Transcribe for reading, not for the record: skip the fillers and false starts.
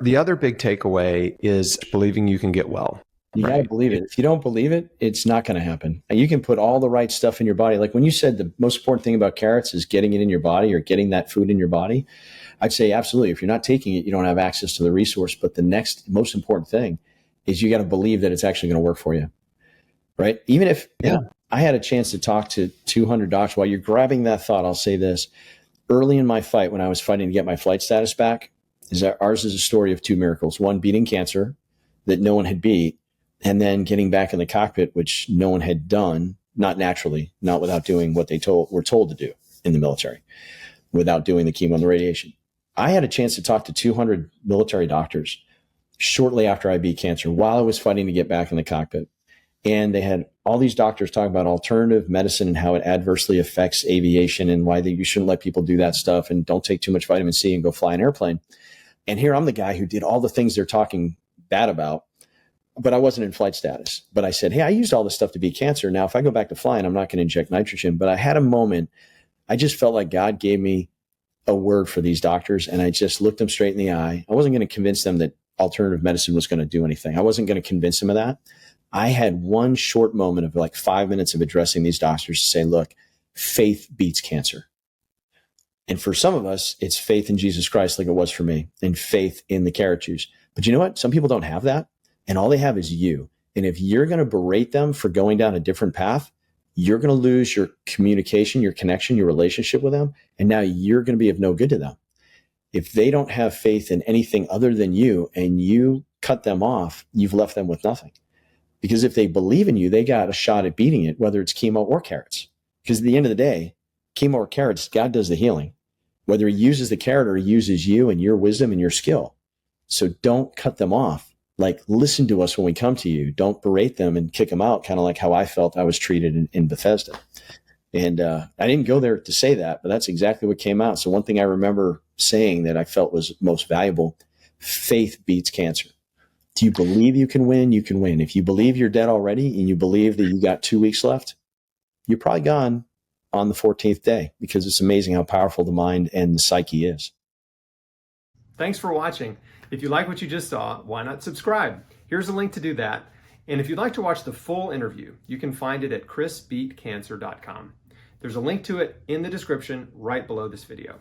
the other big takeaway is believing you can get well. You got to believe it. If you don't believe it, it's not going to happen. And you can put all the right stuff in your body. Like when you said the most important thing about carrots is getting it in your body or getting that food in your body, I'd say absolutely. If you're not taking it, you don't have access to the resource. But the next most important thing is you got to believe that it's actually going to work for you, right? Even if I had a chance to talk to 200 doctors. While you're grabbing that thought, I'll say this. Early in my fight, when I was fighting to get my flight status back, is that ours is a story of two miracles. One, beating cancer that no one had beat, and then getting back in the cockpit, which no one had done, not naturally, not without doing what they were told to do in the military, without doing the chemo and the radiation. I had a chance to talk to 200 military doctors shortly after I beat cancer while I was fighting to get back in the cockpit. And they had all these doctors talking about alternative medicine and how it adversely affects aviation and why you shouldn't let people do that stuff and don't take too much vitamin C and go fly an airplane. And here I'm the guy who did all the things they're talking bad about, but I wasn't in flight status. But I said, hey, I used all this stuff to beat cancer. Now, if I go back to flying, I'm not going to inject nitrogen. But I had a moment. I just felt like God gave me a word for these doctors. And I just looked them straight in the eye. I wasn't going to convince them that alternative medicine was going to do anything. I wasn't going to convince them of that. I had one short moment of like 5 minutes of addressing these doctors to say, look, faith beats cancer. And for some of us, it's faith in Jesus Christ, like it was for me, and faith in the carrot juice. But you know what? Some people don't have that. And all they have is you. And if you're going to berate them for going down a different path, you're going to lose your communication, your connection, your relationship with them. And now you're going to be of no good to them. If they don't have faith in anything other than you and you cut them off, you've left them with nothing. Because if they believe in you, they got a shot at beating it, whether it's chemo or carrots. Because at the end of the day, chemo or carrots, God does the healing. Whether he uses the carrot or he uses you and your wisdom and your skill. So don't cut them off. Like, listen to us when we come to you. Don't berate them and kick them out, kind of like how I felt I was treated in Bethesda. And I didn't go there to say that, but that's exactly what came out. So one thing I remember saying that I felt was most valuable, faith beats cancer. Do you believe you can win? You can win. If you believe you're dead already and you believe that you got 2 weeks left, you're probably gone on the 14th day, because it's amazing how powerful the mind and the psyche is. Thanks for watching. If you like what you just saw, why not subscribe? Here's a link to do that. And if you'd like to watch the full interview, you can find it at chrisbeatcancer.com. There's a link to it in the description right below this video.